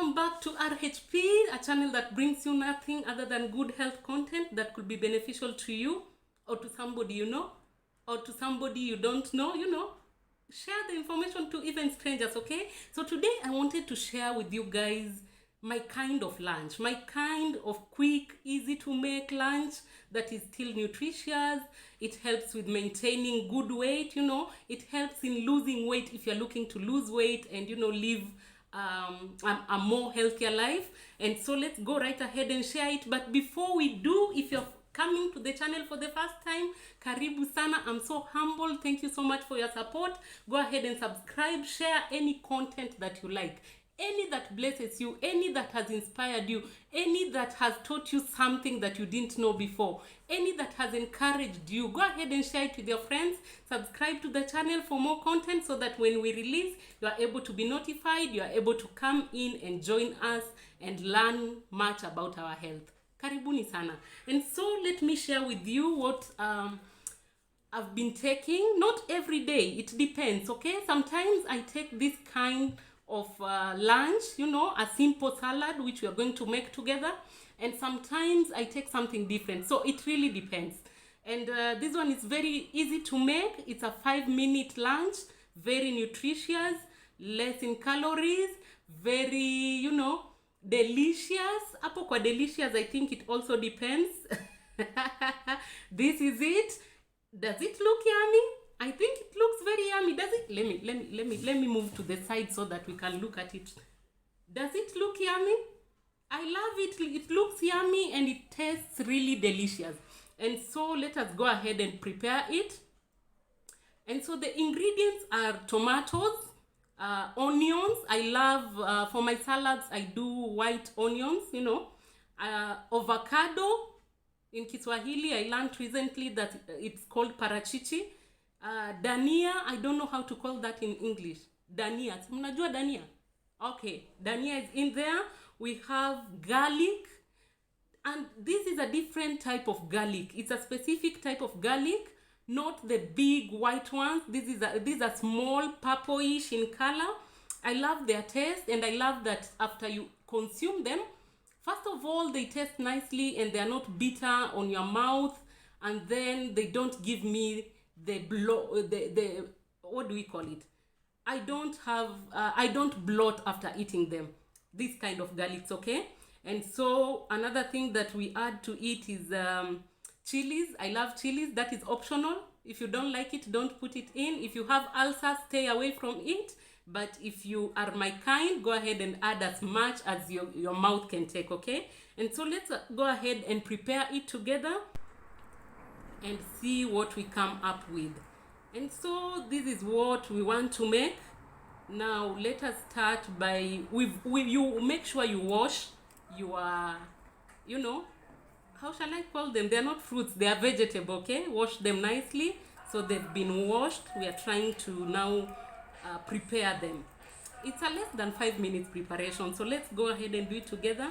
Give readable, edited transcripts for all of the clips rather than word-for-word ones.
Welcome back to RHP, a channel that brings you nothing other than good health content that could be beneficial to you or to somebody you know or to somebody you don't know, Share the information to even strangers, okay? So today I wanted to share with you guys my kind of lunch, my kind of quick, easy to make lunch that is still nutritious. It helps with maintaining good weight, It helps in losing weight if you're looking to lose weight and, live a more healthier life. And so let's go right ahead and share it. But before we do, if you're coming to the channel for the first time, karibu sana. I'm so humble. Thank you so much for your support. Go ahead and subscribe, share any content that you like, any that blesses you, any that has inspired you, any that has taught you something that you didn't know before, any that has encouraged you. Go ahead and share it with your friends. Subscribe to the channel for more content so that when we release, you are able to be notified. You are able to come in and join us and learn much about our health. Karibuni sana. And so let me share with you what I've been taking. Not every day, it depends, okay? Sometimes I take this kind of lunch, a simple salad which we are going to make together, and sometimes I take something different, so it really depends. And this one is very easy to make. It's a 5-minute lunch, very nutritious, less in calories, very delicious. Hapo kwa delicious, I think it also depends. This is it. Does it look yummy? I think it looks very yummy. Does it? Let me move to the side so that we can look at it. Does it look yummy? I love it. It looks yummy and it tastes really delicious. And so let us go ahead and prepare it. And so the ingredients are tomatoes, onions. I love, for my salads, I do white onions, avocado. In Kiswahili, I learned recently that it's called parachichi. Dania, I don't know how to call that in English. Dania. Mnajua dania? Okay, dania is in there. We have garlic. And this is a different type of garlic. It's a specific type of garlic, not the big white ones. These are small, purplish in color. I love their taste, and I love that after you consume them, first of all, they taste nicely and they are not bitter on your mouth, and then they don't give me the what do we call it? I don't bloat after eating them. This kind of garlics, okay? And so another thing that we add to it is chilies. I love chilies. That is optional. If you don't like it, don't put it in. If you have ulcers, stay away from it. But if you are my kind, go ahead and add as much as your mouth can take, okay? And so let's go ahead and prepare it together and see what we come up with. And so this is what we want to make. Now let us start by, you make sure you wash your, how shall I call them? They are not fruits, they are vegetable, okay? Wash them nicely. So they've been washed. We are trying to now prepare them. It's a less than 5 minutes preparation. So let's go ahead and do it together.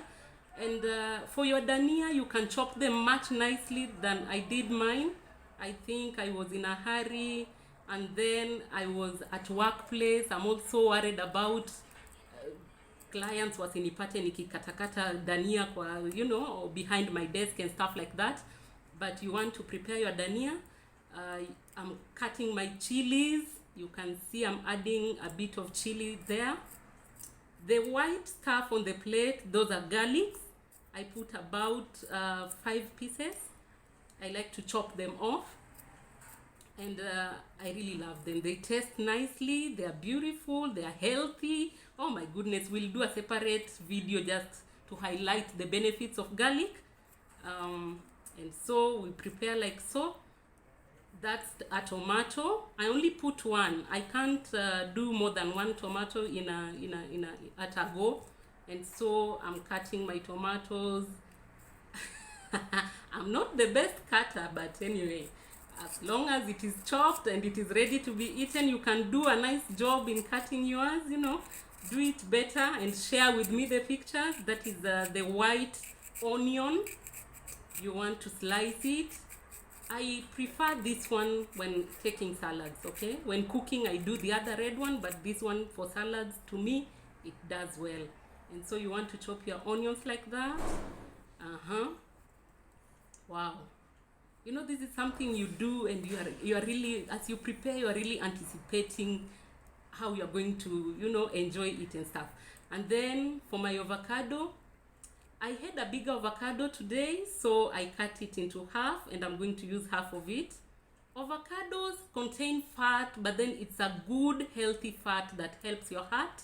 And for your dania, you can chop them much nicely than I did mine. I think I was in a hurry, and then I was at workplace. I'm also worried about clients wasinipate nikikatakata dania kwa, behind my desk and stuff like that. But you want to prepare your dania. I'm cutting my chilies. You can see I'm adding a bit of chili there. The white stuff on the plate, those are garlics. I put about 5 pieces. I like to chop them off. And I really love them. They taste nicely. They are beautiful. They are healthy. Oh my goodness. We'll do a separate video just to highlight the benefits of garlic. And so we prepare like so. That's a tomato. I only put one. I can't do more than one tomato at a go. And so I'm cutting my tomatoes. I'm not the best cutter, but anyway, as long as it is chopped and it is ready to be eaten, you can do a nice job in cutting yours, do it better and share with me the pictures. That is the white onion. You want to slice it. I prefer this one when taking salads, okay? When cooking, I do the other red one, but this one for salads, to me, it does well. And so you want to chop your onions like that. Wow. You know, this is something you do, and you are really, as you prepare, you are really anticipating how you're going to, enjoy it and stuff. And then for my avocado, I had a bigger avocado today, so I cut it into half, and I'm going to use half of it. Avocados contain fat, but then it's a good healthy fat that helps your heart.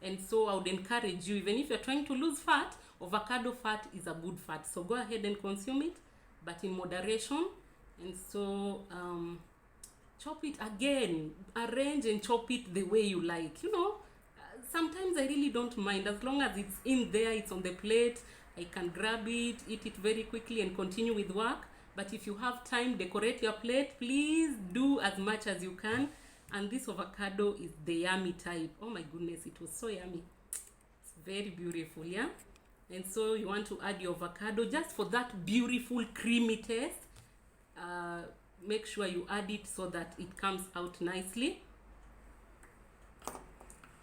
And so I would encourage you, even if you're trying to lose fat, avocado fat is a good fat, so go ahead and consume it, but in moderation. And so chop it again, arrange and chop it the way you like. Sometimes I really don't mind, as long as it's in there, it's on the plate, I can grab it, eat it very quickly and continue with work. But if you have time, decorate your plate. Please do as much as you can. And this avocado is the yummy type. Oh my goodness, it was so yummy. It's very beautiful, yeah? And so you want to add your avocado just for that beautiful creamy taste. Make sure you add it so that it comes out nicely.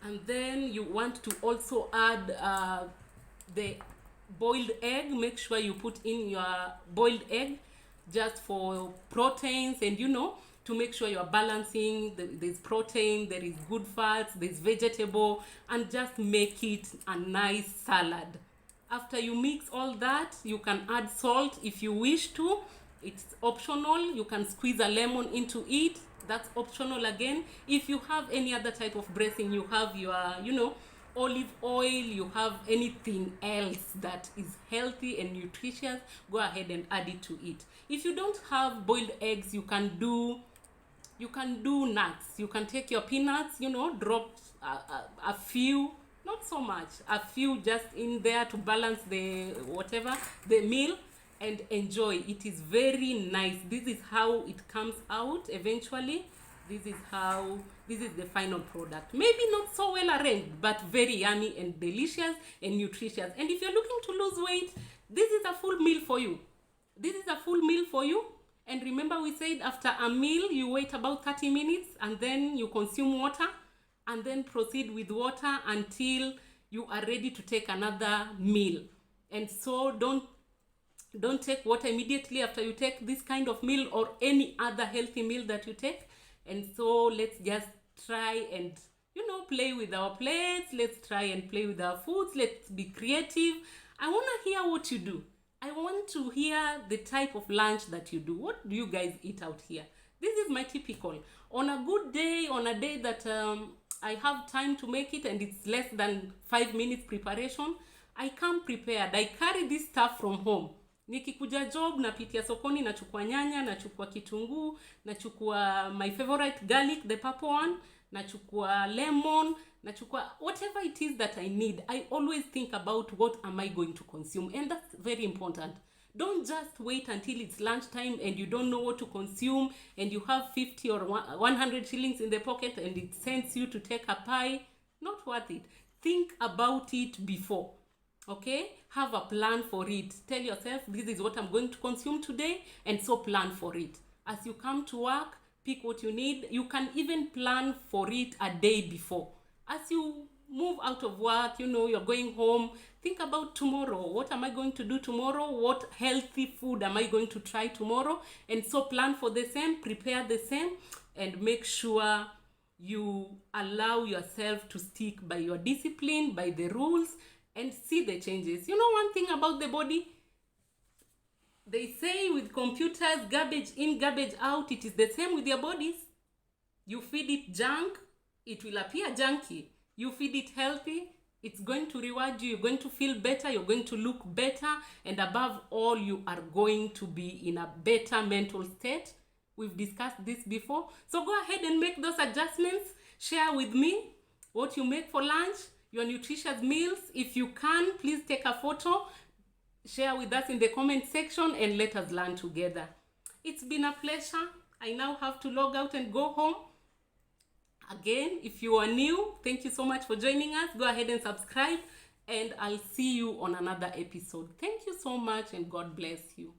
And then you want to also add the boiled egg. Make sure you put in your boiled egg just for proteins, and to make sure you're balancing. There's protein, there is good fats, there's vegetable, and just make it a nice salad. After you mix all that, you can add salt if you wish to. It's optional. You can squeeze a lemon into it. That's optional again. If you have any other type of dressing, you have your, olive oil, you have anything else that is healthy and nutritious, go ahead and add it to it. If you don't have boiled eggs, you can do nuts. You can take your peanuts, drop a few, not so much, a few just in there to balance the meal, and enjoy. It is very nice. This is how it comes out eventually. This is the final product. Maybe not so well arranged, but very yummy and delicious and nutritious. And if you're looking to lose weight, this is a full meal for you. This is a full meal for you. And remember, we said after a meal, you wait about 30 minutes and then you consume water, and then proceed with water until you are ready to take another meal. And so don't take water immediately after you take this kind of meal or any other healthy meal that you take. And so let's just try and, play with our plates. Let's try and play with our foods. Let's be creative. I want to hear what you do. I want to hear the type of lunch that you do. What do you guys eat out here? This is my typical. On a good day, on a day that I have time to make it and it's less than 5 minutes preparation, I come prepared. I carry this stuff from home. Nikikuja job, napitia sokoni, nachukua nyanya, nachukua kitunguu, nachukua my favorite garlic, the purple one, nachukua lemon, nachukua whatever it is that I need. I always think about what am I going to consume, and that's very important. Don't just wait until it's lunchtime and you don't know what to consume, and you have 50 or 100 shillings in the pocket and it sends you to take a pie. Not worth it. Think about it before. Okay, have a plan for it. Tell yourself, this is what I'm going to consume today, and so plan for it. As you come to work, pick what you need. You can even plan for it a day before. As you move out of work, you're going home, think about tomorrow. What am I going to do tomorrow? What healthy food am I going to try tomorrow? And so plan for the same, prepare the same, and make sure you allow yourself to stick by your discipline, by the rules, and see the changes. One thing about the body, they say with computers, garbage in, garbage out. It is the same with your bodies. You feed it junk, it will appear junky. You feed it healthy, it's going to reward you. You're going to feel better, you're going to look better, and above all, you are going to be in a better mental state. We've discussed this before. So go ahead and make those adjustments. Share with me what you make for lunch, your nutritious meals. If you can, please take a photo, share with us in the comment section, and let us learn together. It's been a pleasure. I now have to log out and go home. Again, if you are new, thank you so much for joining us. Go ahead and subscribe, and I'll see you on another episode. Thank you so much, and God bless you.